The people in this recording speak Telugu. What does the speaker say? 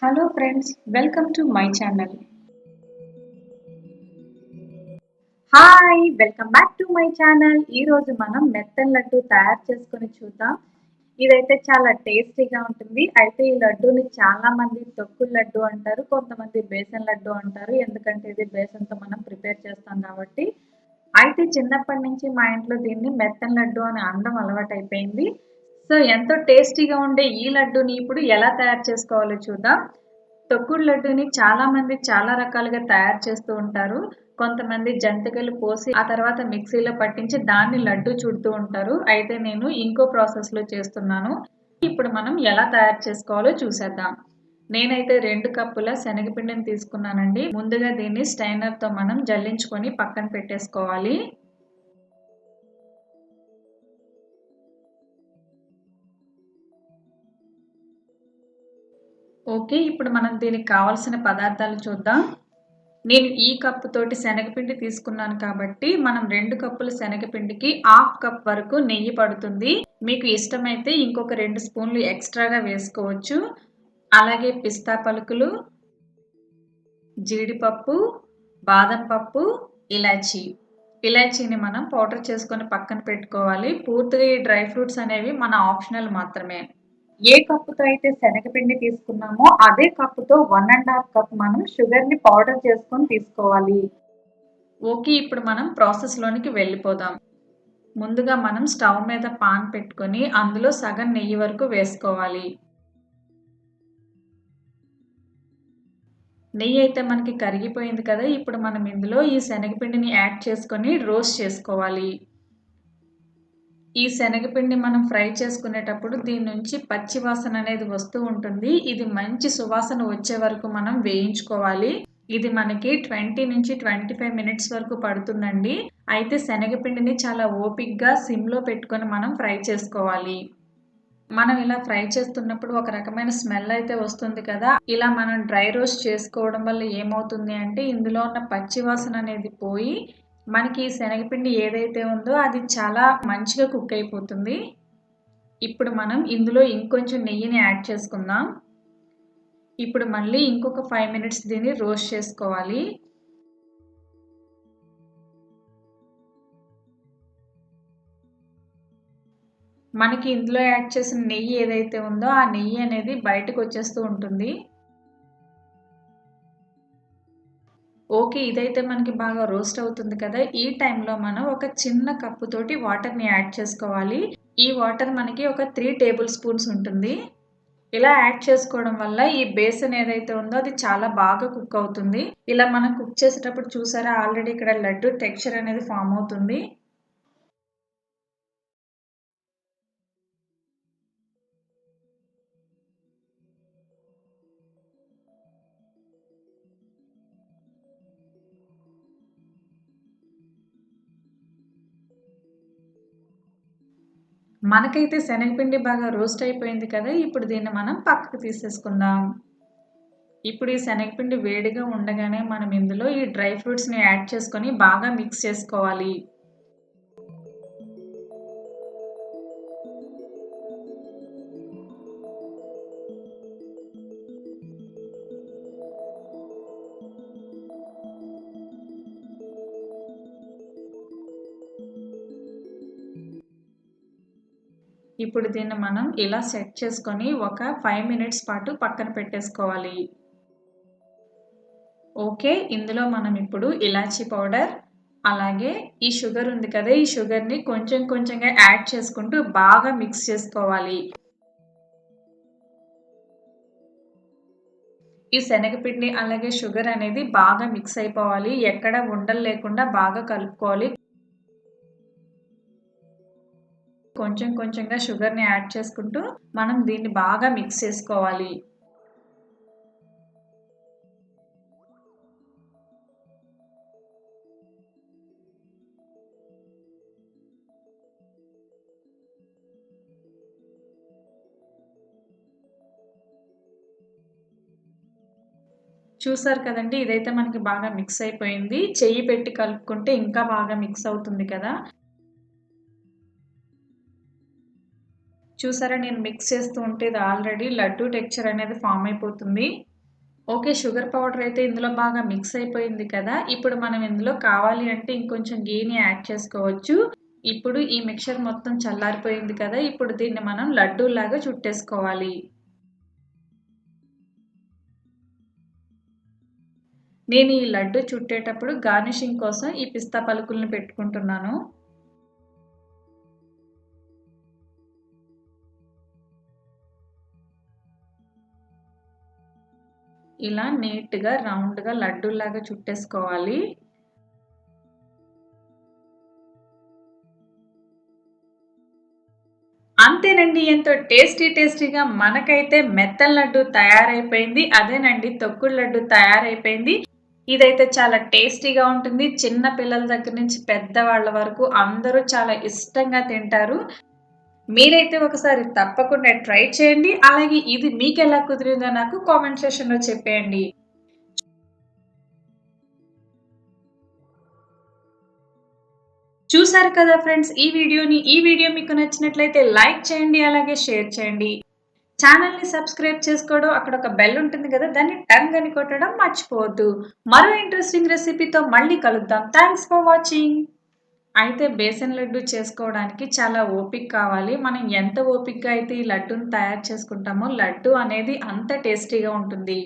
Hello friends, welcome to my channel. Hi welcome back to my channel. ఈ రోజు మనం మెత్తని లడ్డు తయారు చేసుకొని చూద్దాం. ఇదైతే చాలా టేస్టీగా ఉంటుంది. అయితే ఈ లడ్డూని చాలా మంది తొక్కుడు లడ్డు అంటారు, కొంతమంది బేసన్ లడ్డు అంటారు. ఎందుకంటే ఇది బేసన్తో మనం ప్రిపేర్ చేస్తాం కాబట్టి. అయితే చిన్నప్పటి నుంచి మా ఇంట్లో దీన్ని మెత్తని లడ్డు అని అనడం అలవాటు అయిపోయింది. సో ఎంతో టేస్టీగా ఉండే ఈ లడ్డూని ఇప్పుడు ఎలా తయారు చేసుకోవాలో చూద్దాం. తొక్కుడు లడ్డూని చాలా మంది చాలా రకాలుగా తయారు చేస్తూ ఉంటారు. కొంతమంది జంతికలు పోసి ఆ తర్వాత మిక్సీలో పట్టించి దాన్ని లడ్డు చుడుతూ ఉంటారు. అయితే నేను ఇంకో ప్రాసెస్ లో చేస్తున్నాను. ఇప్పుడు మనం ఎలా తయారు చేసుకోవాలో చూసేద్దాం. నేనైతే 2 కప్పుల శనగపిండిని తీసుకున్నానండి. ముందుగా దీన్ని స్టైనర్ తో మనం జల్లించుకొని పక్కన పెట్టేసుకోవాలి. ఓకే, ఇప్పుడు మనం దీనికి కావాల్సిన పదార్థాలు చూద్దాం. నేను ఈ కప్పు తోటి శనగపిండి తీసుకున్నాను కాబట్టి మనం 2 కప్పుల శనగపిండికి హాఫ్ కప్ వరకు నెయ్యి పడుతుంది. మీకు ఇష్టమైతే ఇంకొక 2 స్పూన్లు ఎక్స్ట్రాగా వేసుకోవచ్చు. అలాగే పిస్తా పలుకులు, జీడిపప్పు, బాదం పప్పు, ఇలాచీ. ఇలాచీని మనం పౌడర్ చేసుకొని పక్కన పెట్టుకోవాలి. పూర్తిగా ఈ డ్రై ఫ్రూట్స్ అనేవి మన ఆప్షనల్ మాత్రమే. ఏ కప్పుతో అయితే శనగపిండి తీసుకున్నామో అదే కప్పుతో 1.5 కప్ మనం షుగర్ ని పౌడర్ చేసుకొని తీసుకోవాలి. ఓకే, ఇప్పుడు మనం ప్రాసెస్ లోనికి వెళ్ళిపోదాం. ముందుగా మనం స్టవ్ మీద పాన్ పెట్టుకొని అందులో సగం నెయ్యి వరకు వేసుకోవాలి. నెయ్యి అయితే మనకి కరిగిపోయింది కదా. ఇప్పుడు మనం ఇందులో ఈ శనగపిండిని యాడ్ చేసుకొని రోస్ట్ చేసుకోవాలి. ఈ శనగపిండి మనం ఫ్రై చేసుకునేటప్పుడు దీని నుంచి పచ్చి వాసన అనేది వస్తూ ఉంటుంది. ఇది మంచి సువాసన వచ్చే వరకు మనం వేయించుకోవాలి. ఇది మనకి 20 నుంచి 25 మినిట్స్ వరకు పడుతుందండి. అయితే శనగపిండిని చాలా ఓపిక్గా సిమ్లో పెట్టుకొని మనం ఫ్రై చేసుకోవాలి. మనం ఇలా ఫ్రై చేస్తున్నప్పుడు ఒక రకమైన స్మెల్ అయితే వస్తుంది కదా. ఇలా మనం డ్రై రోస్ట్ చేసుకోవడం వల్ల ఏమవుతుంది అంటే ఇందులో ఉన్న పచ్చి వాసన అనేది పోయి మనకి ఈ శనగపిండి ఏదైతే ఉందో అది చాలా మంచిగా కుక్ అయిపోతుంది. ఇప్పుడు మనం ఇందులో ఇంకొంచెం నెయ్యిని యాడ్ చేసుకుందాం. ఇప్పుడు మళ్ళీ ఇంకొక 5 మినిట్స్ దీన్ని రోస్ట్ చేసుకోవాలి. మనకి ఇందులో యాడ్ చేసిన నెయ్యి ఏదైతే ఉందో ఆ నెయ్యి అనేది బయటకు వచ్చేస్తూ ఉంటుంది. ఓకే, ఇదైతే మనకి బాగా రోస్ట్ అవుతుంది కదా. ఈ టైంలో మనం ఒక చిన్న కప్పు తోటి వాటర్ని యాడ్ చేసుకోవాలి. ఈ వాటర్ మనకి ఒక 3 టేబుల్ స్పూన్స్ ఉంటుంది. ఇలా యాడ్ చేసుకోవడం వల్ల ఈ బేసన్ ఏదైతే ఉందో అది చాలా బాగా కుక్ అవుతుంది. ఇలా మనం కుక్ చేసేటప్పుడు చూసారా ఆల్రెడీ ఇక్కడ లడ్డు టెక్స్చర్ అనేది ఫామ్ అవుతుంది. మనకైతే శనగపిండి బాగా రోస్ట్ అయిపోయింది కదా. ఇప్పుడు దీన్ని మనం పక్కకు తీసేసుకుందాం. ఇప్పుడు ఈ శనగపిండి వేడిగా ఉండగానే మనం ఇందులో ఈ డ్రై ఫ్రూట్స్ని యాడ్ చేసుకొని బాగా మిక్స్ చేసుకోవాలి. ఇప్పుడు దీన్ని మనం ఇలా సెట్ చేసుకొని ఒక 5 మినిట్స్ పాటు పక్కన పెట్టేసుకోవాలి. ఓకే, ఇందులో మనం ఇప్పుడు ఇలాచీ పౌడర్ అలాగే ఈ షుగర్ ఉంది కదా, ఈ షుగర్ని కొంచెం కొంచెంగా యాడ్ చేసుకుంటూ బాగా మిక్స్ చేసుకోవాలి. ఈ శనగపిండి అలాగే షుగర్ అనేది బాగా మిక్స్ అయిపోవాలి. ఎక్కడ ఉండలు లేకుండా బాగా కలుపుకోవాలి. కొంచెం కొంచెంగా షుగర్ని యాడ్ చేసుకుంటూ మనం దీన్ని బాగా మిక్స్ చేసుకోవాలి. చూసారు కదండి, ఇదైతే మనకి బాగా మిక్స్ అయిపోయింది. చెయ్యి పెట్టి కలుపుకుంటే ఇంకా బాగా మిక్స్ అవుతుంది కదా. చూసారా నేను మిక్స్ చేస్తూ ఉంటే ఇది ఆల్రెడీ లడ్డు టెక్స్చర్ అనేది ఫామ్ అయిపోతుంది. ఓకే. షుగర్ పౌడర్ అయితే ఇందులో బాగా మిక్స్ అయిపోయింది కదా! ఇప్పుడు మనం ఇందులో కావాలి అంటే ఇంకొంచెం ఘీని యాడ్ చేసుకోవచ్చు. ఇప్పుడు ఈ మిక్స్చర్ మొత్తం చల్లారిపోయింది కదా! ఇప్పుడు దీన్ని మనం లడ్డూలాగా చుట్టేసుకోవాలి. నేను ఈ లడ్డు చుట్టేటప్పుడు గార్నిషింగ్ కోసం ఈ పిస్తా పలుకులను పెట్టుకుంటున్నాను. ఇలా నీట్‌గా రౌండ్‌గా లడ్డూలాగా చుట్టేసుకోవాలి. అంతేనండి. ఎంతో టేస్టీగా మనకైతే మెత్తని లడ్డు తయారైపోయింది. అదేనండి తొక్కుడు లడ్డు తయారైపోయింది. ఇదైతే చాలా టేస్టీగా ఉంటుంది. చిన్న పిల్లల దగ్గర నుంచి పెద్దవాళ్ళ వరకు అందరూ చాలా ఇష్టంగా తింటారు. మీరైతే ఒకసారి తప్పకుండా ట్రై చేయండి. అలాగే ఇది మీకెలా కుదిరిందో నాకు కామెంట్ సెక్షన్‌లో చెప్పేయండి. చూసారు కదా ఫ్రెండ్స్ ఈ వీడియోని. ఈ వీడియో మీకు నచ్చినట్లయితే లైక్ చేయండి. అలాగే షేర్ చేయండి. ఛానెల్‌ని సబ్స్క్రైబ్ చేసుకోవడం, అక్కడ ఒక బెల్ ఉంటుంది కదా! దాన్ని టంగ్ అని కొట్టడం మర్చిపోవద్దు. మరో ఇంట్రెస్టింగ్ రెసిపీతో మళ్ళీ కలుద్దాం. Thanks for watching. అయితే బేసన్ లడ్డు చేసుకోవడానికి చాలా ఓపిక కావాలి. మనం ఎంత ఓపికగా అయితే ఈ లడ్డూని తయారు చేసుకుంటామో, లడ్డు అనేది అంత టేస్టీగా ఉంటుంది.